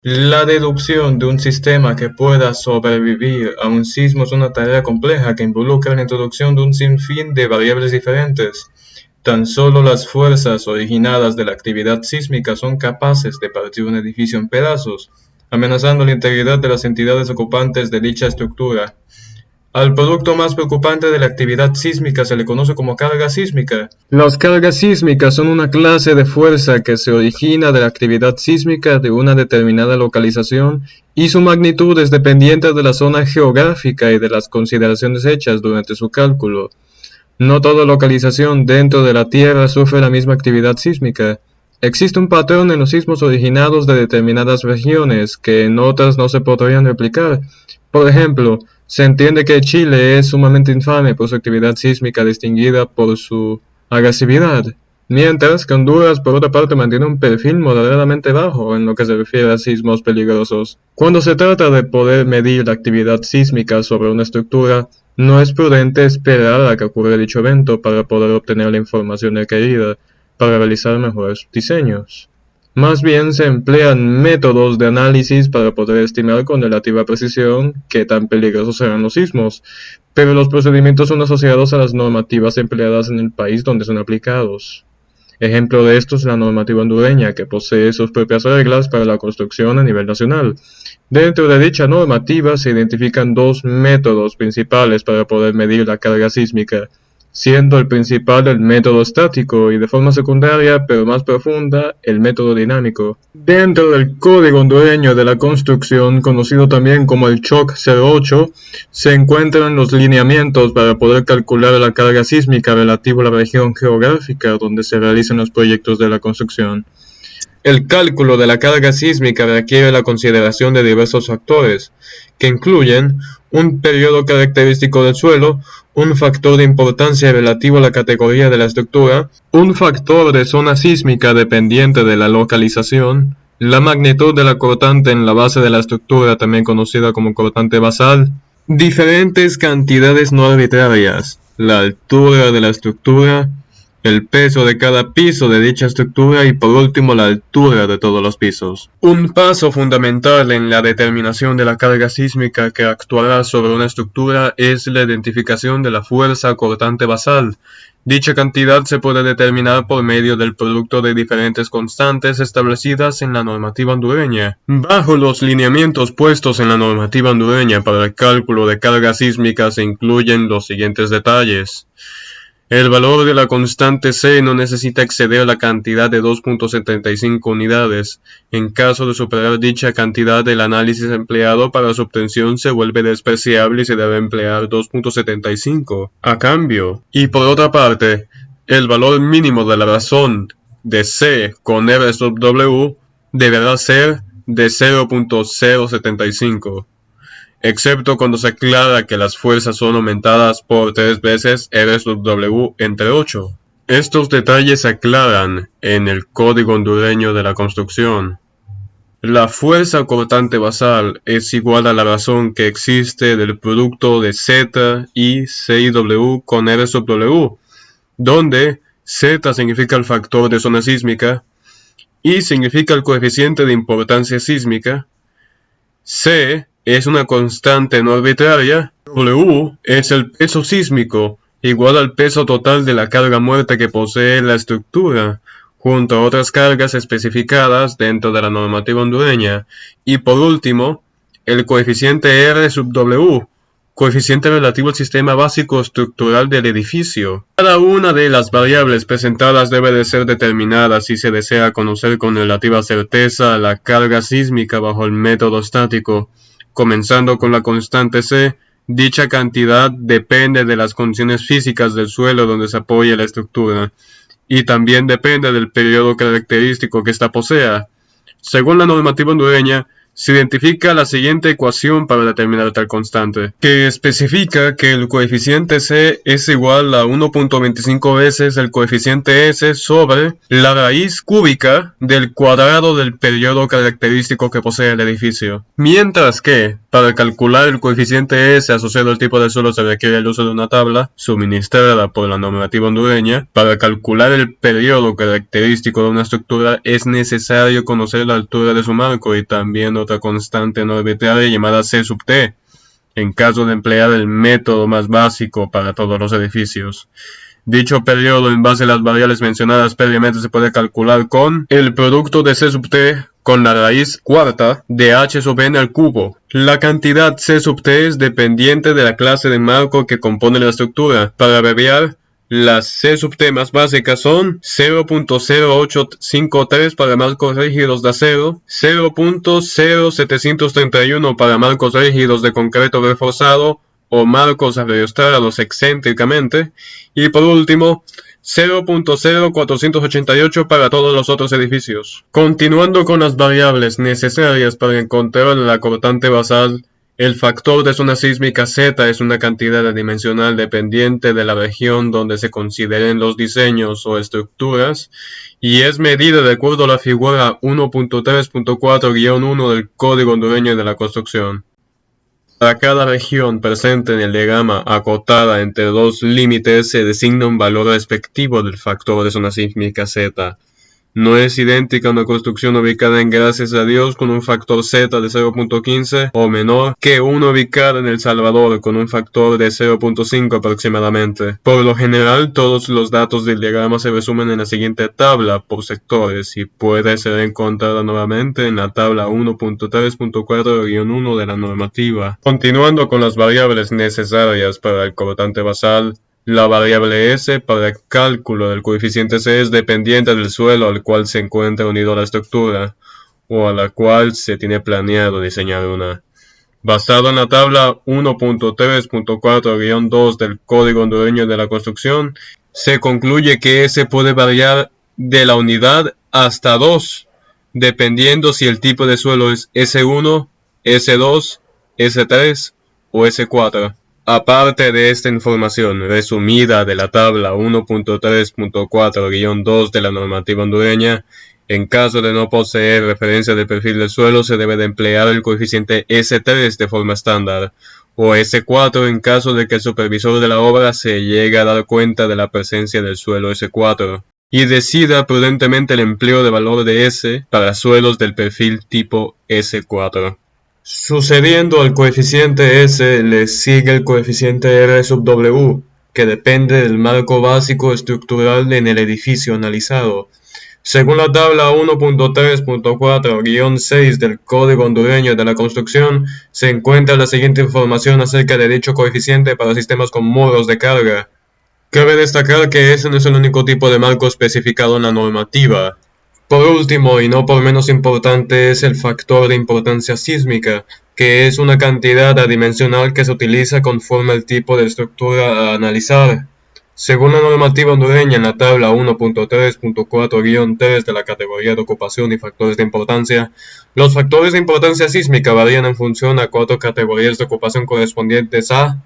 La deducción de un sistema que pueda sobrevivir a un sismo es una tarea compleja que involucra la introducción de un sinfín de variables diferentes. Tan solo las fuerzas originadas de la actividad sísmica son capaces de partir un edificio en pedazos, amenazando la integridad de las entidades ocupantes de dicha estructura. Al producto más preocupante de la actividad sísmica se le conoce como carga sísmica. Las cargas sísmicas son una clase de fuerza que se origina de la actividad sísmica de una determinada localización y su magnitud es dependiente de la zona geográfica y de las consideraciones hechas durante su cálculo. No toda localización dentro de la Tierra sufre la misma actividad sísmica. Existe un patrón en los sismos originados de determinadas regiones que en otras no se podrían replicar. Por ejemplo, se entiende que Chile es sumamente infame por su actividad sísmica distinguida por su agresividad, mientras que Honduras por otra parte mantiene un perfil moderadamente bajo en lo que se refiere a sismos peligrosos. Cuando se trata de poder medir la actividad sísmica sobre una estructura, no es prudente esperar a que ocurra dicho evento para poder obtener la información requerida para realizar mejores diseños. Más bien se emplean métodos de análisis para poder estimar con relativa precisión qué tan peligrosos serán los sismos, pero los procedimientos son asociados a las normativas empleadas en el país donde son aplicados. Ejemplo de esto es la normativa hondureña, que posee sus propias reglas para la construcción a nivel nacional. Dentro de dicha normativa se identifican dos métodos principales para poder medir la carga sísmica, siendo el principal el método estático y de forma secundaria, pero más profunda, el método dinámico. Dentro del Código Hondureño de la Construcción, conocido también como el CHOC 08, se encuentran los lineamientos para poder calcular la carga sísmica relativa a la región geográfica donde se realizan los proyectos de la construcción. El cálculo de la carga sísmica requiere la consideración de diversos factores, que incluyen un periodo característico del suelo, un factor de importancia relativo a la categoría de la estructura, un factor de zona sísmica dependiente de la localización, la magnitud de la cortante en la base de la estructura, también conocida como cortante basal, diferentes cantidades no arbitrarias, la altura de la estructura, el peso de cada piso de dicha estructura y por último la altura de todos los pisos. Un paso fundamental en la determinación de la carga sísmica que actuará sobre una estructura es la identificación de la fuerza cortante basal. Dicha cantidad se puede determinar por medio del producto de diferentes constantes establecidas en la normativa hondureña. Bajo los lineamientos puestos en la normativa hondureña para el cálculo de carga sísmica se incluyen los siguientes detalles. El valor de la constante C no necesita exceder la cantidad de 2.75 unidades. En caso de superar dicha cantidad, el análisis empleado para su obtención se vuelve despreciable y se debe emplear 2.75 a cambio. Y por otra parte, el valor mínimo de la razón de C con R sub W deberá ser de 0.075. excepto cuando se aclara que las fuerzas son aumentadas por 3 veces R sub W entre 8. Estos detalles se aclaran en el Código Hondureño de la Construcción. La fuerza cortante basal es igual a la razón que existe del producto de Z y CIW con R sub W, donde Z significa el factor de zona sísmica, I significa el coeficiente de importancia sísmica, C es una constante no arbitraria, W es el peso sísmico, igual al peso total de la carga muerta que posee la estructura, junto a otras cargas especificadas dentro de la normativa hondureña, y por último, el coeficiente R sub W, coeficiente relativo al sistema básico estructural del edificio. Cada una de las variables presentadas debe de ser determinada si se desea conocer con relativa certeza la carga sísmica bajo el método estático. Comenzando con la constante C, dicha cantidad depende de las condiciones físicas del suelo donde se apoya la estructura, y también depende del periodo característico que ésta posea. Según la normativa hondureña, se identifica la siguiente ecuación para determinar tal constante, que especifica que el coeficiente C es igual a 1.25 veces el coeficiente S sobre la raíz cúbica del cuadrado del periodo característico que posee el edificio. Mientras que, para calcular el coeficiente S asociado al tipo de suelo se requiere el uso de una tabla, suministrada por la normativa hondureña. Para calcular el periodo característico de una estructura es necesario conocer la altura de su marco y también otra constante no arbitraria llamada C sub t, en caso de emplear el método más básico para todos los edificios. Dicho periodo en base a las variables mencionadas previamente se puede calcular con el producto de C sub t con la raíz cuarta de h sub n al cubo. La cantidad C sub t es dependiente de la clase de marco que compone la estructura. Para abreviar, las C sub t más básicas son 0.0853 para marcos rígidos de acero, 0.0731 para marcos rígidos de concreto reforzado o marcos arrastrados excéntricamente, y por último 0.0488 para todos los otros edificios. Continuando con las variables necesarias para encontrar la cortante basal, el factor de zona sísmica Z es una cantidad adimensional dependiente de la región donde se consideren los diseños o estructuras y es medida de acuerdo a la figura 1.3.4-1 del Código Hondureño de la Construcción. Para cada región presente en el diagrama acotada entre dos límites se designa un valor respectivo del factor de zona sísmica Z. No es idéntica a una construcción ubicada en Gracias a Dios con un factor Z de 0.15 o menor que una ubicada en El Salvador con un factor de 0.5 aproximadamente. Por lo general, todos los datos del diagrama se resumen en la siguiente tabla por sectores y puede ser encontrada nuevamente en la tabla 1.3.4-1 de la normativa. Continuando con las variables necesarias para el cortante basal, la variable S para el cálculo del coeficiente C es dependiente del suelo al cual se encuentra unido a la estructura, o a la cual se tiene planeado diseñar una. Basado en la tabla 1.3.4-2 del Código Hondureño de la Construcción, se concluye que S puede variar de la unidad hasta 2, dependiendo si el tipo de suelo es S1, S2, S3 o S4. Aparte de esta información resumida de la tabla 1.3.4-2 de la normativa hondureña, en caso de no poseer referencia del perfil del suelo se debe de emplear el coeficiente S3 de forma estándar, o S4 en caso de que el supervisor de la obra se llegue a dar cuenta de la presencia del suelo S4, y decida prudentemente el empleo de valor de S para suelos del perfil tipo S4. Sucediendo al coeficiente S le sigue el coeficiente R sub W, que depende del marco básico estructural en el edificio analizado. Según la tabla 1.3.4-6 del Código Hondureño de la Construcción, se encuentra la siguiente información acerca de dicho coeficiente para sistemas con muros de carga. Cabe destacar que ese no es el único tipo de marco especificado en la normativa. Por último, y no por menos importante, es el factor de importancia sísmica, que es una cantidad adimensional que se utiliza conforme al tipo de estructura a analizar. Según la normativa hondureña en la tabla 1.3.4-3 de la categoría de ocupación y factores de importancia, los factores de importancia sísmica varían en función a 4 categorías de ocupación correspondientes a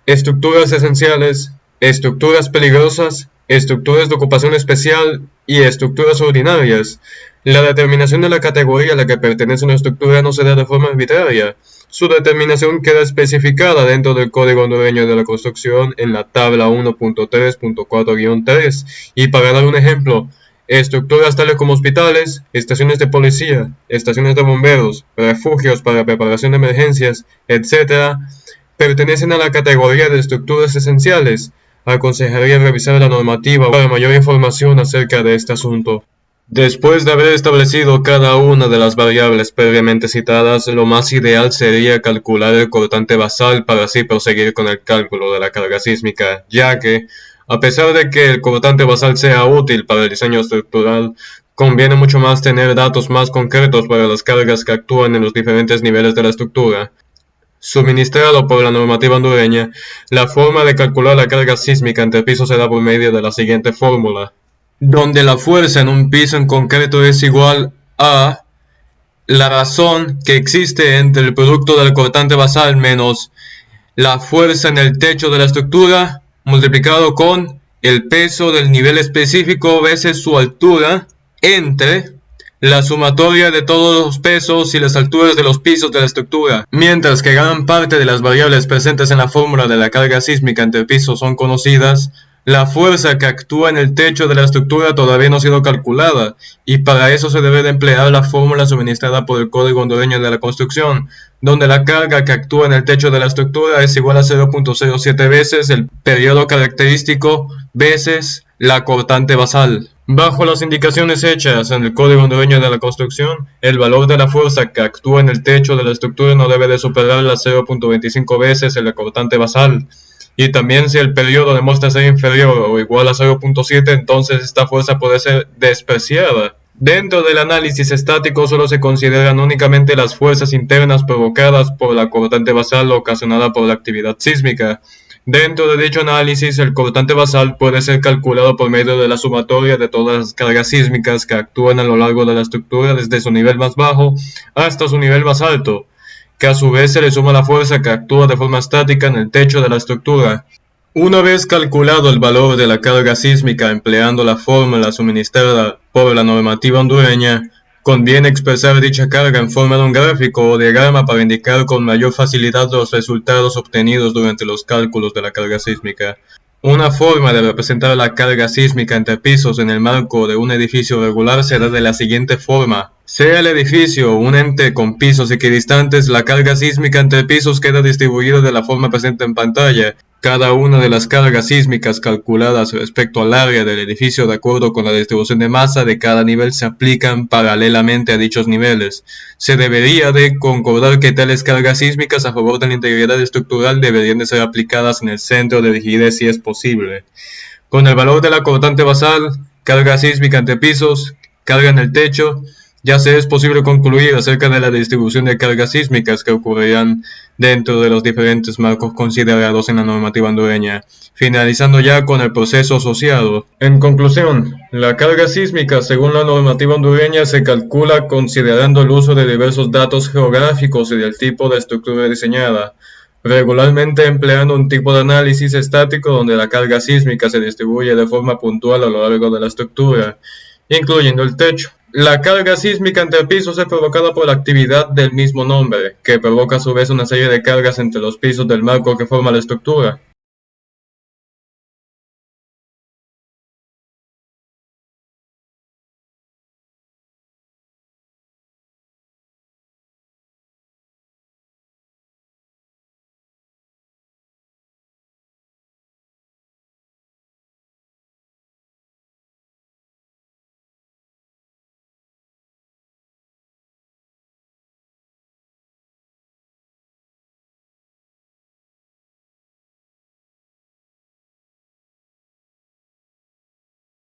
estructuras esenciales, estructuras peligrosas, estructuras de ocupación especial y estructuras ordinarias. La determinación de la categoría a la que pertenece una estructura no se da de forma arbitraria. Su determinación queda especificada dentro del Código Hondureño de la Construcción en la tabla 1.3.4-3. Y para dar un ejemplo, estructuras tales como hospitales, estaciones de policía, estaciones de bomberos, refugios para preparación de emergencias, etc., pertenecen a la categoría de estructuras esenciales. Aconsejaría revisar la normativa para mayor información acerca de este asunto. Después de haber establecido cada una de las variables previamente citadas, lo más ideal sería calcular el cortante basal para así proseguir con el cálculo de la carga sísmica, ya que, a pesar de que el cortante basal sea útil para el diseño estructural, conviene mucho más tener datos más concretos para las cargas que actúan en los diferentes niveles de la estructura. Suministrado por la normativa hondureña, la forma de calcular la carga sísmica entre pisos se da por medio de la siguiente fórmula, donde la fuerza en un piso en concreto es igual a la razón que existe entre el producto del cortante basal menos la fuerza en el techo de la estructura multiplicado con el peso del nivel específico veces su altura entre la sumatoria de todos los pesos y las alturas de los pisos de la estructura. Mientras que gran parte de las variables presentes en la fórmula de la carga sísmica entre pisos son conocidas, la fuerza que actúa en el techo de la estructura todavía no ha sido calculada, y para eso se debe de emplear la fórmula suministrada por el Código Hondureño de la Construcción, donde la carga que actúa en el techo de la estructura es igual a 0.07 veces el periodo característico veces la cortante basal. Bajo las indicaciones hechas en el Código Hondureño de la Construcción, el valor de la fuerza que actúa en el techo de la estructura no debe de superar las 0.25 veces el cortante basal. Y también si el periodo demuestra ser inferior o igual a 0.7, entonces esta fuerza puede ser despreciada. Dentro del análisis estático solo se consideran únicamente las fuerzas internas provocadas por la cortante basal ocasionada por la actividad sísmica. Dentro de dicho análisis, el cortante basal puede ser calculado por medio de la sumatoria de todas las cargas sísmicas que actúan a lo largo de la estructura desde su nivel más bajo hasta su nivel más alto, que a su vez se le suma la fuerza que actúa de forma estática en el techo de la estructura. Una vez calculado el valor de la carga sísmica empleando la fórmula suministrada por la normativa hondureña, conviene expresar dicha carga en forma de un gráfico o diagrama para indicar con mayor facilidad los resultados obtenidos durante los cálculos de la carga sísmica. Una forma de representar la carga sísmica entre pisos en el marco de un edificio regular será de la siguiente forma. Sea el edificio un ente con pisos equidistantes, la carga sísmica entre pisos queda distribuida de la forma presente en pantalla. Cada una de las cargas sísmicas calculadas respecto al área del edificio de acuerdo con la distribución de masa de cada nivel se aplican paralelamente a dichos niveles. Se debería de concordar que tales cargas sísmicas a favor de la integridad estructural deberían de ser aplicadas en el centro de rigidez si es posible. Con el valor de la cortante basal, carga sísmica entre pisos, carga en el techo, ya se es posible concluir acerca de la distribución de cargas sísmicas que ocurrirán dentro de los diferentes marcos considerados en la normativa hondureña, finalizando ya con el proceso asociado. En conclusión, la carga sísmica según la normativa hondureña se calcula considerando el uso de diversos datos geográficos y del tipo de estructura diseñada, regularmente empleando un tipo de análisis estático donde la carga sísmica se distribuye de forma puntual a lo largo de la estructura, incluyendo el techo. La carga sísmica entre pisos es provocada por la actividad del mismo nombre, que provoca a su vez una serie de cargas entre los pisos del marco que forma la estructura.